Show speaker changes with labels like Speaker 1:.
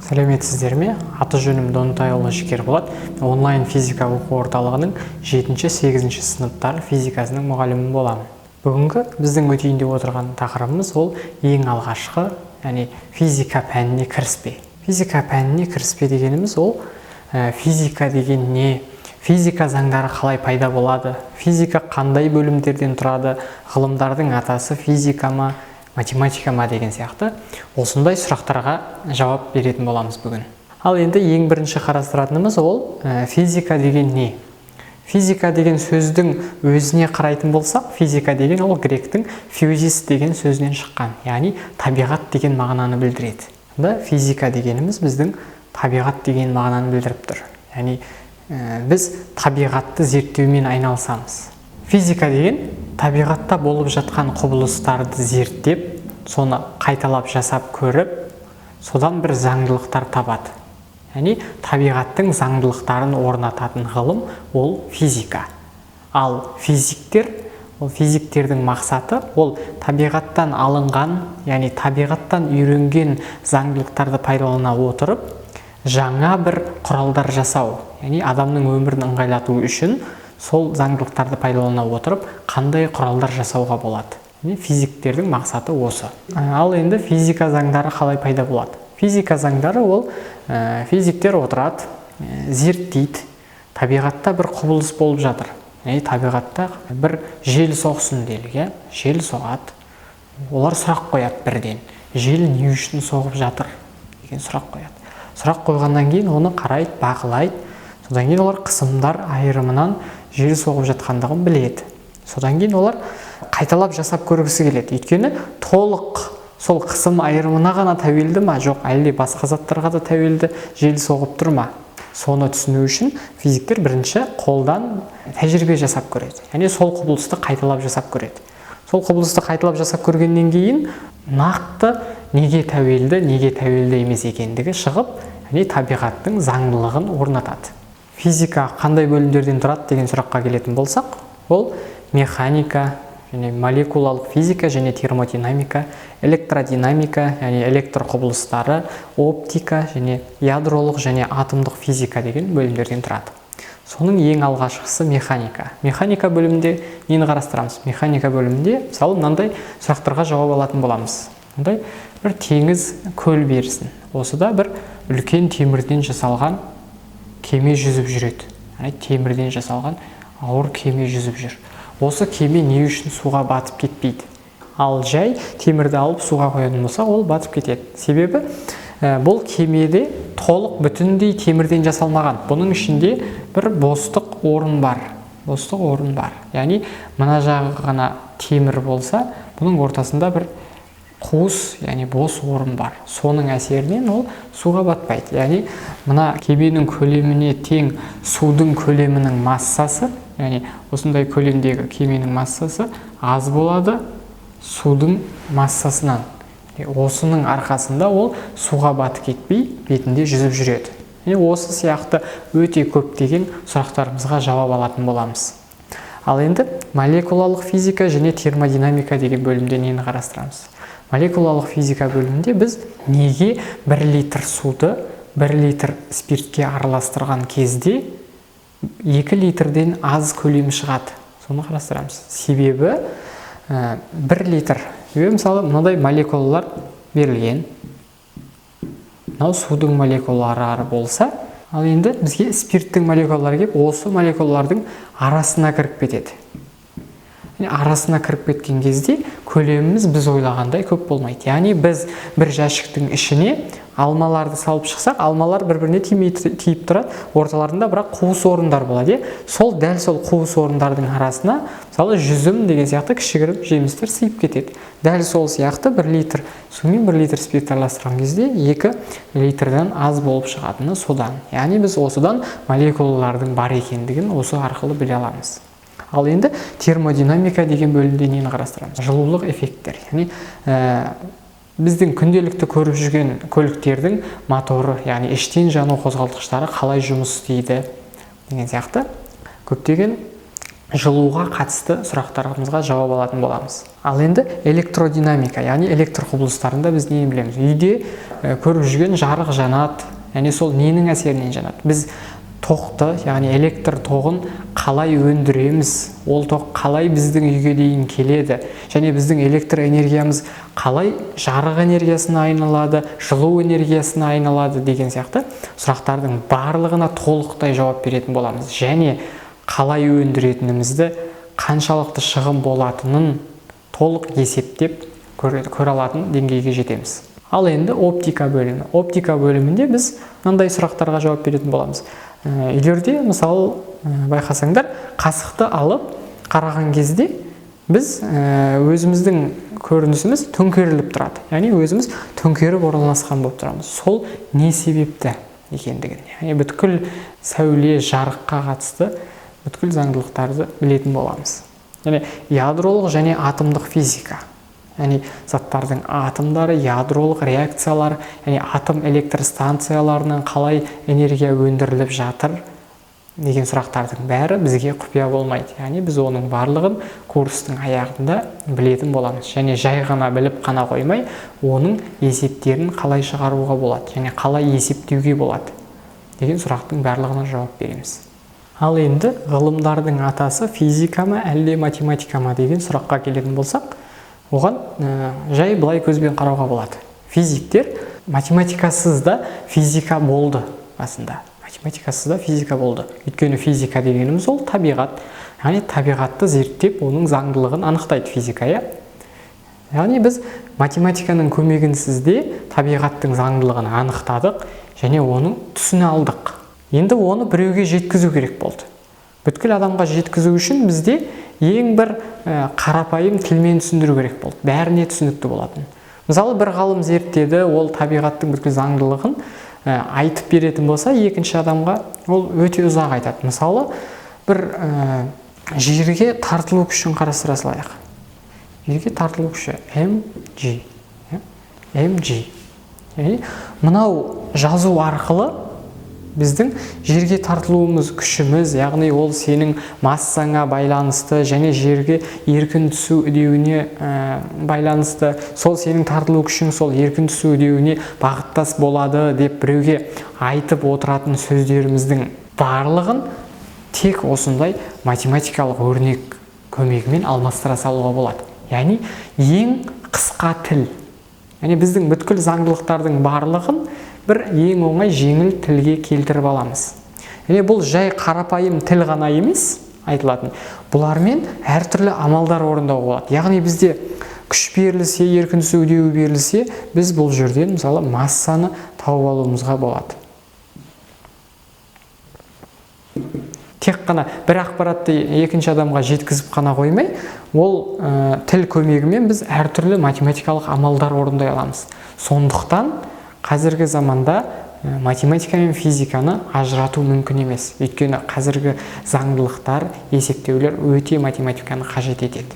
Speaker 1: Сәлеметсіздер ме? Аты жөнім Донтайұлы Жекерболат, онлайн физика оқу орталығының 7-8 сыныптар физикасының мұғалімі боламын. Бүгінгі біздің өтейін деп отырған тақырыбымыз ол ең алғашқы, яғни физика пәніне кіріспе. Физика пәніне кіріспе дегеніміз ол физика деген не? Физика заңдары қалай пайда болады? Физика қандай бөлімдерден тұрады? Ғылымдардың атасы физика ма, математика ма деген сияқты осындай сұрақтарға жауап беретін боламыз бүгін. Ал енді ең бірінші қарастыратынымыз ол физика деген не? Физика деген сөздің өзіне қарайтын болсақ, физика деген ол гректің физис деген сөзінен шыққан, яғни табиғат деген мағынаны білдіреді. Физика дегеніміз біздің табиғат деген мағынаны білдіріп тұр. Яғни біз табиғатты зерттеумен айналысамыз. Физика деген табиғатта болып жатқан құбылыстарды зерттеп, соны қайталап жасап көріп, содан бір заңдылықтар табады. Яғни табиғаттың заңдылықтарын орнататын ғылым ол физика. Ал физиктердің мақсаты ол табиғаттан алынған, яғни табиғаттан үйренген заңдылықтарды пайдалана отырып, жаңа бір құралдар жасау, яғни адамның өмірін ыңғайлату үшін сол заңдылықтарды пайдалана отырып, қандай құралдар жасауға болады. Физиктердің мақсаты осы. Ал енді физика заңдары қалай пайда болады? Физика заңдары ол физиктер отырады, зерттейді. Табиғатта бір құбылыс болып жатыр. Табиғатта бір жел соқсын делік, жел соғады. Олар сұрақ қояды бірден. Жел не үшін соғып жатыр деген сұрақ қояды. Сұрақ қойғаннан кейін оны қарайды, бақылайды. Содан кейін олар қысымдар айырымынан жел соғып жатқандығын біледі. Содан кейін олар қайталап жасап көргісі келеді. Өйткені толық сол қысым айырымына ғана тәуелді ма, жоқ, әлде басқа заттарға да тәуелді жел соғып тұр ма? Соны түсіну үшін физиктер бірінші қолдан тәжірибе жасап көреді. Яғни сол құбылысты қайталап жасап көреді. Сол құбылысты қайталап жасап көргеннен кейін нақты неге тәуелді емес екендігі шығып, яғни табиғаттың заңдылығын орнатады. Физика қандай бөлімдерден тұрады деген сұраққа келетін болсақ, ол механика, және молекулалық физика және термодинамика, электродинамика, яғни электр құбылыстары, оптика және ядролық және атомдық физика деген бөлімдерден тұрады. Соның ең алғашқысы механика. Механика бөлімінде нені қарастырамыз? Механика бөлімінде, мысалы, мынандай сұрақтарға жауап алатын боламыз. Мынандай бір теңіз, көл берсін. Осыда бір үлкен темірден жасалған кеме жүзіп жүреді. Темірден жасалған ауыр кеме жүзіп жүр. Осы кеме не үшін суға батып кетпейді? Ал жай темірді алып суға қоятын болса, ол батып кетеді. Себебі бұл кемеде толық бүтіндей темірден жасалмаған. Бұның ішінде бір бостық орын бар. Яғни мына жағы ғана темір болса, бұның ортасында бір қуыс, яғни бос орын бар. Соның әсерінен ол суға батпайды. Яғни мына кеменің көлеміне тең судың көлемінің массасы, яғни осындай көлемдегі кеменің массасы аз болады судың массасынан. Осының арқасында ол суға батып кетпей, бетінде жүзіп жүреді. Осы сияқты өте көптеген сұрақтарымызға жауап алатын боламыз. Ал енді молекулалық физика және термодинамика деген бөлімде нені қарастырамыз? Молекулалық физика бөлімінде біз неге 1 литр суды 1 литр спиртке араластырған кезде 2 литрден аз көлемі шығады? Соны қарастырамыз. Себебі 1 литр. Мысалы, мынадай молекулалар берілген. Мынау судың молекулалары болса, ал енді бізге спирттің молекулалары келіп, осы молекулалардың арасына кіріп кетеді. Арасына кіріп кеткен кезде көлеміміз біз ойлағандай көп болмайды. Яғни біз бір жәшіктің ішіне алмаларды салып шықсақ, алмалар бір-біріне тиіп тұрады, орталарында бірақ қуыс орындар болады. Дәл сол қуыс орындардың арасына, мысалы, жүзім деген сияқты кішігірім жемістер сыйып кетеді. Дәл сол сияқты 1 литр сумен 1 литр спирт араластырған кезде 2 литрден аз болып шығатыны содан. Яғни біз осыдан молекулалардың бар екендігін осы арқылы біле аламыз. Ал енді термодинамика деген бөлімде нені қарастырамыз? Жылулық эффекттер. Яғни біздің күнделікті көріп жүрген көліктердің моторы, яғни іштен жану қозғалтқыштары қалай жұмыс істейді деген сияқты көптеген жылуға қатысты сұрақтарымызға жауап алатын боламыз. Ал енді электродинамика, яғни электр құбылыстарында біз нені білеміз? Үйде көріп жүрген жарық жанады, яғни сол ненің әсерінен жанады? Біз тоқты, яғни электр тоғын қалай өндіреміз? Ол тоқ қалай біздің үйге дейін келеді? Және біздің электр энергиямыз қалай жарық энергиясына айналады, жылу энергиясына айналады деген сияқты сұрақтардың барлығына толықтай жауап беретін боламыз. Және қалай өндіретінімізді, қаншалықты шығын болатынын толық есептеп көре алатын деңгейге жетеміз. Ал енді оптика бөлімі. Оптика бөлімінде біз мынандай сұрақтарға жауап беретін боламыз. Үйлерде, мысалы, байқасаңдар, қасықты алып қараған кезде біз өзіміздің көрінісіміз төңкеріліп тұрады. Яғни өзіміз төңкеріп орналасқан болып тұрамыз. Сол не себепті екендігін, яғни бүткіл сәуле, жарыққа қатысты бүткіл заңдылықтарды білетін боламыз. Яғни ядролық және атомдық физика. Яғни заттардың атомдары, ядролық реакциялар, яғни атом электр станцияларынан қалай энергия өндіріліп жатыр деген сұрақтардың бәрі бізге құпия болмайды. Яғни біз оның барлығын курстың аяғында білетін боламыз. Және жай ғана біліп қана қоймай, оның есептерін қалай шығаруға болады, және қалай есептеуге болады деген сұрақтың барлығына жауап береміз. Ал енді ғылымдардың атасы физика ма, әлде математика ма деген сұраққа келетін болсақ, оған жай былай көзбен қарауға болады. Физиктер математикасыз да физика болды басында. Математикасыз да физика болды. Өйткені физика дегеніміз ол табиғат. Яғни табиғатты зерттеп, оның заңдылығын анықтайды физика, иә? Яғни біз математиканың көмегінсіз де табиғаттың заңдылығын анықтадық және оның түсін алдық. Енді оны біреуге жеткізу керек болды. Бүткіл адамға жеткізу үшін бізде ең бір қарапайым тілмен түсіндіру керек болды. Бәріне түсінікті болатын. Мысалы, бір ғалым зерттеді, ол табиғаттың бүткіл заңдылығын айтып беретін болса, екінші адамға ол өте ұзақ айтады. Мысалы, бір жерге тартылу күшін қарастыра салайық. Жерге тартылу күші mg. Мынау жазу арқылы біздің жерге тартылуымыз күшіміз, яғни ол сенің массаңа байланысты және жерге еркін түсу үдеуіне байланысты, сол сенің тартылу күшің сол еркін түсу үдеуіне бағыттас болады деп біреуге айтып отыратын сөздеріміздің барлығын тек осындай математикалық өрнек көмегімен алмастыра салуға болады. Яғни ең қысқа тіл. Яғни біздің бүткіл заңдылықтардың барлығын бір ең оңай жеңіл тілге келтіріп аламыз. Бұл жай қарапайым тіл ғана емес айтылатын. Бұлармен әртүрлі амалдар орындауға болады. Яғни бізде күш берілсе, еркін түсу үдеуі берілсе, біз бұл жерден мысалы массаны тауып алуымызға болады. Тек қана бір ақпаратты екінші адамға жеткізіп қана қоймай, ол тіл көмегімен біз әртүрлі математикалық амалдар орындай аламыз. Сондықтан қазіргі заманда математика мен физиканы ажырату мүмкін емес. Өйткені қазіргі заңдылықтар, есептеулер өте математиканы қажет етеді.